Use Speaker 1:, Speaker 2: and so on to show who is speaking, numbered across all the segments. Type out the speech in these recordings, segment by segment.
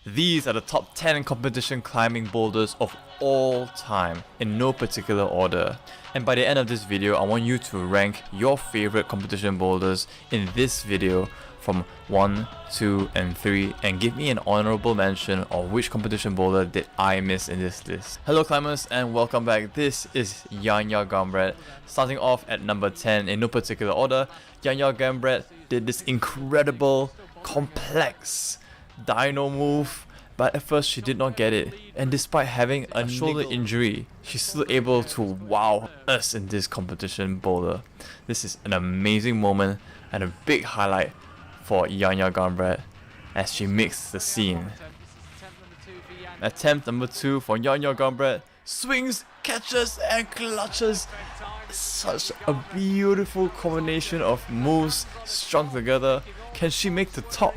Speaker 1: These are the top 10 competition climbing boulders of all time, in no particular order. And by the end of this video, I want you to rank your favorite competition boulders in this video from 1, 2, and 3, and give me an honorable mention of which competition boulder did I miss in this list. Hello climbers and welcome back. This is Yanya Gambret. Starting off at number 10 in no particular order, Yanya Gambret did this incredible, complex dino move, but at first she did not get it, and despite having a shoulder injury, she's still able to wow us in this competition boulder. This is an amazing moment and a big highlight for Yanya Gambret as she makes the scene. Attempt number 2 for Yanya Gambret. Swings, catches and clutches. Such a beautiful combination of moves strung together. Can she make the top?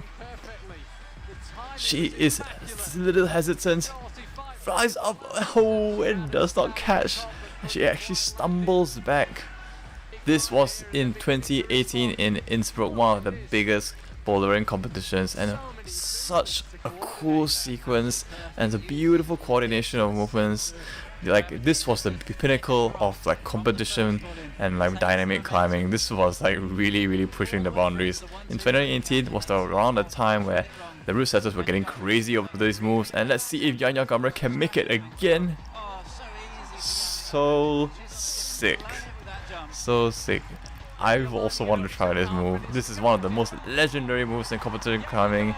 Speaker 1: She is a little hesitant, flies up, oh, and does not catch. She actually stumbles back. This was in 2018 in Innsbruck, one of the biggest bouldering competitions, and such a cool sequence and a beautiful coordination of movements. Like, this was the pinnacle of like competition and like dynamic climbing. This was like really pushing the boundaries. In 2018 was around the time where the route setters were getting crazy over these moves, and let's see if Yanya Gambret can make it again. So sick. So sick. I also want to try this move. This is one of the most legendary moves in competition climbing,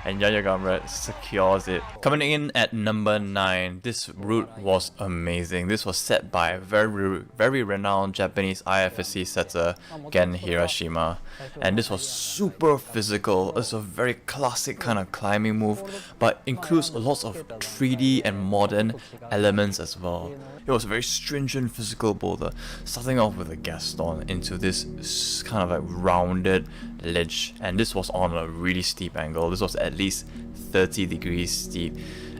Speaker 1: and Yanya Gambret secures it. Coming in at number 9, this route was amazing. This was set by a very renowned Japanese IFSC setter, Gen Hirashima, and this was super physical. It's a very classic kind of climbing move, but includes lots of 3D and modern elements as well. It was a very stringent physical boulder, starting off with a Gaston into this kind of like rounded ledge, and this was on a really steep angle. This was at least 30 degrees steep,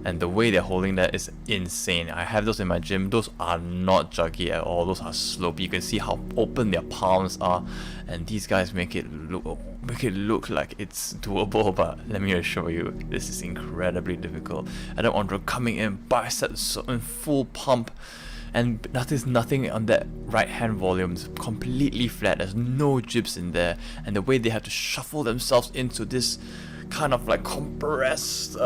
Speaker 1: and the way they're holding that is insane. I have those in my gym. Those are not juggy at all. Those are slopey. You can see how open their palms are, and these guys make it look like it's doable, but let me assure you, this is incredibly difficult. Adam Ondra coming in, biceps in full pump, and notice nothing on that right hand volume. It's completely flat. There's no jibs in there, and the way they have to shuffle themselves into this kind of like compressed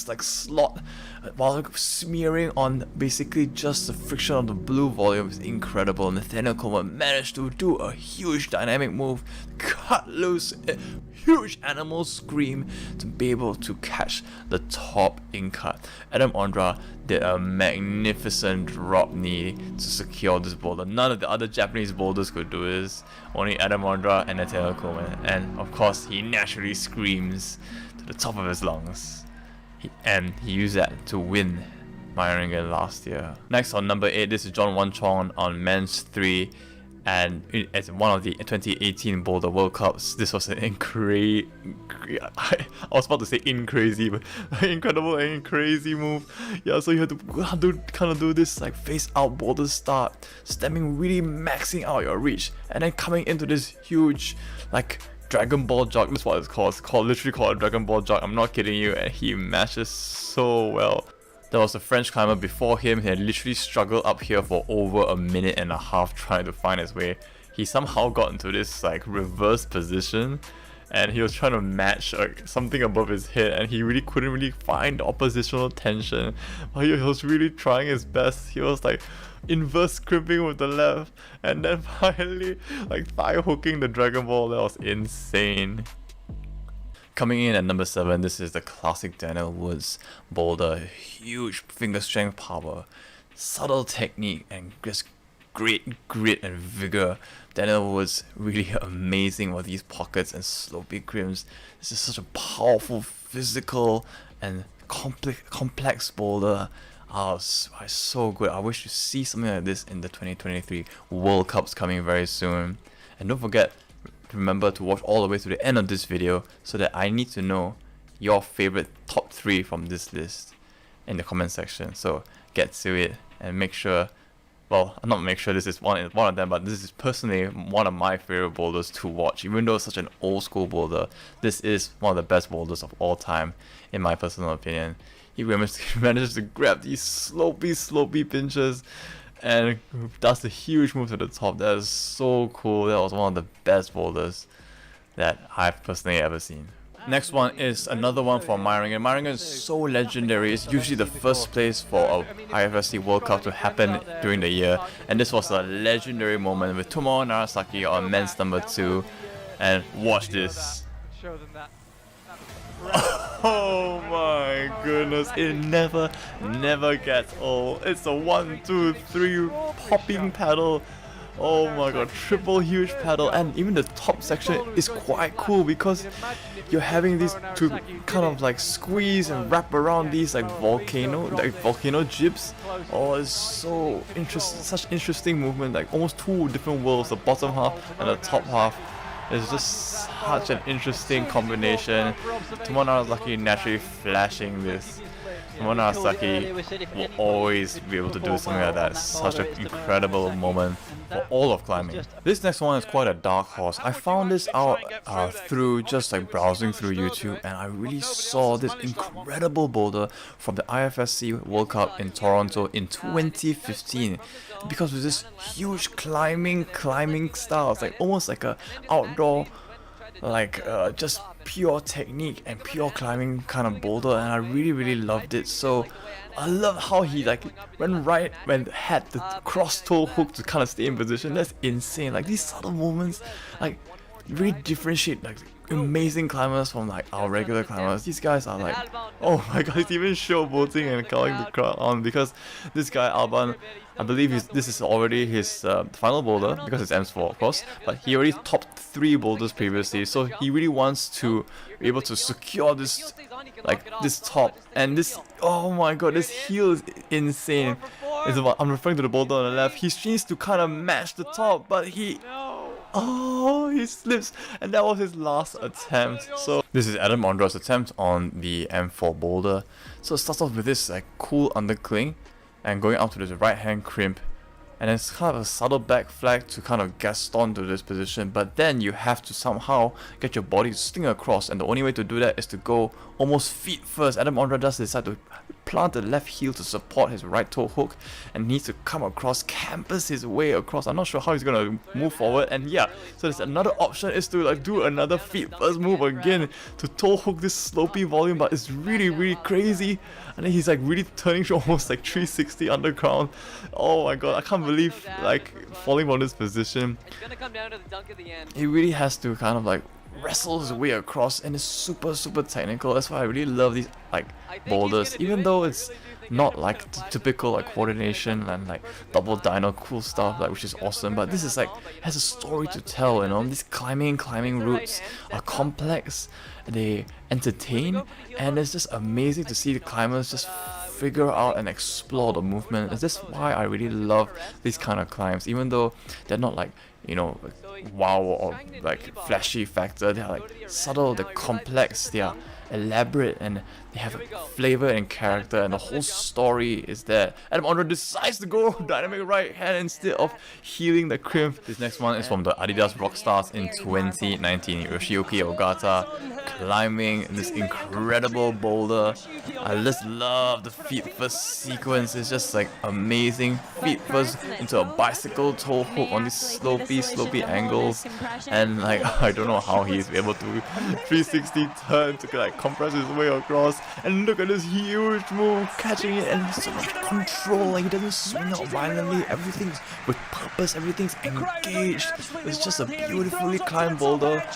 Speaker 1: like slot while smearing on basically just the friction of the blue volume is incredible. Nathaniel Coleman managed to do a huge dynamic move, cut loose a huge animal scream to be able to catch the top in cut. Adam Ondra did a magnificent drop knee to secure this boulder. None of the other Japanese boulders could do this, only Adam Ondra and Nathaniel Coleman, and of course he naturally screams to the top of his lungs. He used that to win Meiringen last year. Next on number 8, this is John Won Chong on men's 3, and as one of the 2018 Boulder World Cups, this was an I was about to say crazy, but incredible and crazy move. Yeah, so you have to kind of do this like face out boulder start, stemming, really maxing out your reach, and then coming into this huge like Dragon Ball jog. That's what it's called. It's literally called a Dragon Ball jog. I'm not kidding you, and he matches so well. There was a French climber before him. He had literally struggled up here for over a minute and a half trying to find his way. He somehow got into this like reverse position, and he was trying to match something above his head, and he really couldn't really find oppositional tension. But he was really trying his best. He was like inverse crimping with the left, and then finally like thigh hooking the Dragon Ball. That was insane. Coming in at number 7, this is the classic Daniel Woods boulder. Huge finger strength power, subtle technique, and just great grit and vigor. Daniel Woods really amazing with these pockets and slopey crimps. This is such a powerful, physical, and complex boulder. So good. I wish to see something like this in the 2023 World Cups coming very soon. And don't forget, remember to watch all the way to the end of this video so that I need to know your favorite top 3 from this list in the comment section. So get to it and make sure well, I'm not make sure this is one of them, but this is personally one of my favorite boulders to watch. Even though it's such an old school boulder, this is one of the best boulders of all time, in my personal opinion. He manages to grab these slopey pinches and does the huge move to the top. That is so cool. That was one of the best boulders that I've personally ever seen. Next one is another one for Myringen. Myringen is so legendary. It's usually the first place for a IFSC World Cup to happen during the year, and this was a legendary moment with Tomohiro Narasaki on men's number 2. And watch this. Oh my goodness, it never gets old. It's a 1, 2, 3 popping paddle. Oh my god, triple huge paddle, and even the top section is quite cool because you're having these to kind of like squeeze and wrap around these like volcano jibs. Oh, it's so interesting, such interesting movement, like almost two different worlds, the bottom half and the top half. It's just such an interesting combination. Tomohiro Narasaki naturally flashing this. Tomohiro Narasaki will always be able to do something like that. It's such an incredible moment for all of climbing. This next one is quite a dark horse. I found this out through just like browsing through YouTube, and I really saw this incredible boulder from the IFSC World Cup in Toronto in 2015. Because with this huge climbing styles, like almost like a outdoor, like just pure technique and pure climbing kind of boulder, and I really loved it. So I love how he like had the cross toe hook to kind of stay in position. That's insane. Like these subtle movements like really differentiate like amazing climbers from like our regular climbers. These guys are like, oh my god, he's even showboating and calling the crowd on, because this guy Alban, I believe this is already his final boulder, because it's M4 of course, but he already topped 3 boulders previously, so he really wants to be able to secure this, like this top. And this, oh my god, this heel is insane. I'm referring to the boulder on the left. He needs to kind of match the top, but he slips, and that was his last attempt. So this is Adam Ondra's attempt on the M4 boulder. So it starts off with this like cool undercling and going out to this right hand crimp, and it's kind of a subtle back flag to kind of Gaston to this position, but then you have to somehow get your body to sting across, and the only way to do that is to go almost feet first. Adam Ondra does decide to plant the left heel to support his right toe hook and needs to come across, campus his way across. I'm not sure how he's gonna move forward, and yeah, so there's another option is to like do another feet first move again to toe hook this slopey volume, but it's really crazy. And then he's like really turning to almost like 360 underground. Oh my god, I can't believe like falling from this position. He really has to kind of like wrestle his way across, and it's super technical. That's why I really love these like boulders, even though it's not like the typical like coordination and like double dyno cool stuff, like, which is awesome, but this is like has a story to tell, you know. These climbing routes are complex, they entertain, and it's just amazing to see the climbers just figure out and explore the movement. It's just why I really love these kind of climbs, even though they're not like, you know, wow or like flashy factor. They're like subtle, they're complex, they are elaborate, and they have flavor and character, and the whole story is there. Adam Ondra decides to go dynamic right hand instead of healing the crimp. This next one is from the Adidas Rockstars in 2019. Yoshiyuki Ogata climbing this incredible boulder. I just love the feet first sequence. It's just like amazing. Feet first into a bicycle toe hook on these slopey angles, and like I don't know how he's able to 360 turn to like compress his way across. And look at this huge move, catching it, and so much control. Like he doesn't swing out violently. Everything's with purpose. Everything's engaged. It's just a beautifully climbed boulder.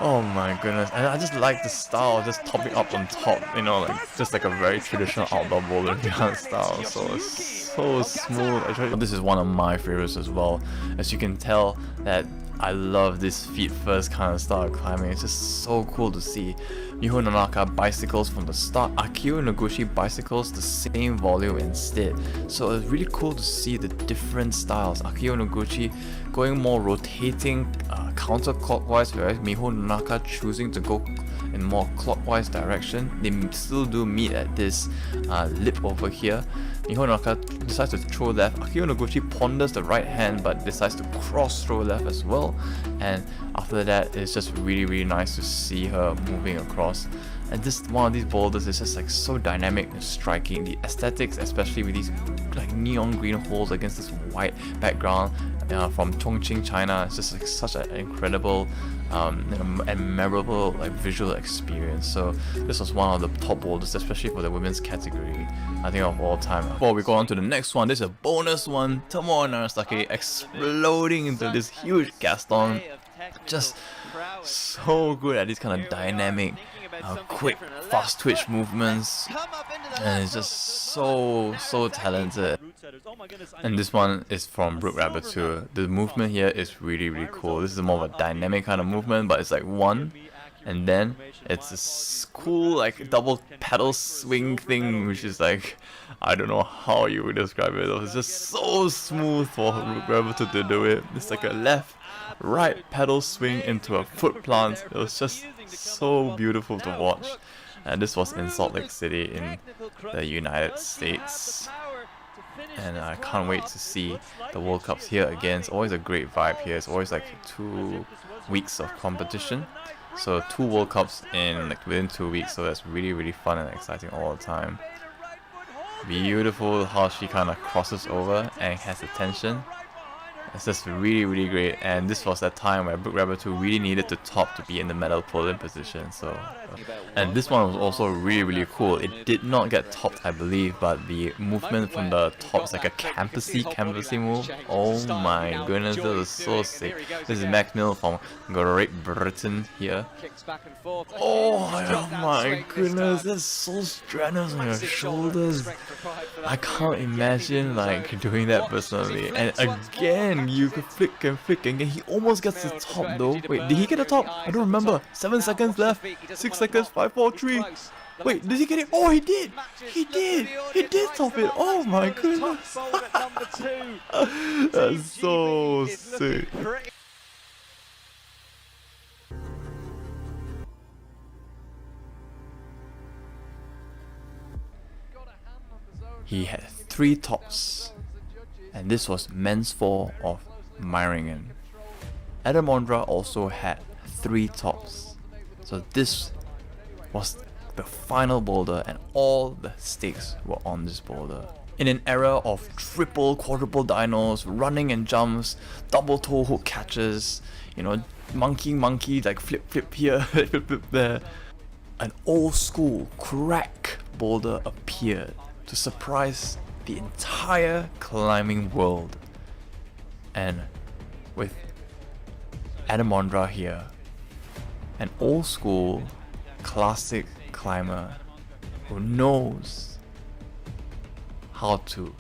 Speaker 1: Oh my goodness, and I just like the style, just topping up on top, you know, like just like a very traditional outdoor bouldering style. So it's so smooth. Actually, this is one of my favorites as well. As you can tell that I love this feet first kind of style of climbing. It's just so cool to see. Miho Nonaka bicycles from the start, Akio Noguchi bicycles the same volume instead. So it's really cool to see the different styles. Akio Noguchi going more rotating counterclockwise, whereas Miho Nonaka choosing to go in more clockwise direction. They still do meet at this lip over here. Miho Naka decides to throw left. Akio Noguchi ponders the right hand but decides to cross throw left as well. And after that, it's just really nice to see her moving across. And this one of these boulders is just like so dynamic and striking. The aesthetics, especially with these like neon green holes against this white background from Chongqing, China, it's just like such an incredible and memorable like visual experience. So this was one of the top boulders, especially for the women's category, I think, of all time. Before we go on to the next one, this is a bonus one. Tomoe Narasaki exploding into this huge Gaston. Just so good at these kind of dynamic, quick, fast twitch movements, and it's just so talented. And this one is from Brook Rabbit too. The movement here is really cool. This is more of a dynamic kind of movement, but it's like one, and then it's this cool like double pedal swing thing, which is like, I don't know how you would describe it. It's just so smooth for Brook Rabbit to do it. It's like a left, right pedal swing into a foot plant. It was just so beautiful to watch. And this was in Salt Lake City in the United States. And I can't wait to see the World Cups here again. It's always a great vibe here. It's always like 2 weeks of competition. So 2 World Cups in like within 2 weeks. So that's really fun and exciting all the time. Beautiful how she kind of crosses over and has attention. It's just really great, and this was that time where Brook Rabbit 2 really needed to top to be in the medal podium position. So, and this one was also really cool. It did not get topped, I believe, but the movement from the top is like a campusy move. Oh my goodness, this was so sick. This is Mac Mill from Great Britain here. Oh my goodness, that's so strenuous on your shoulders. I can't imagine like doing that personally. And again, you could flick and he almost gets the top though. Wait, did he get the top? I don't remember. 7 seconds left. 6 seconds. 5, 4, 3. Wait, did he get it? Oh, he did. He did top it. Oh my goodness. That's so sick. He had 3 tops, and this was men's 4 of Meiringen. Adam Ondra also had 3 tops, so this was the final boulder and all the stakes were on this boulder. In an era of triple, quadruple dynos, running and jumps, double toe hook catches, you know, monkey, like flip here, flip there, an old school crack boulder appeared to surprise the entire climbing world. And with Adam Ondra here, an old school classic climber who knows how to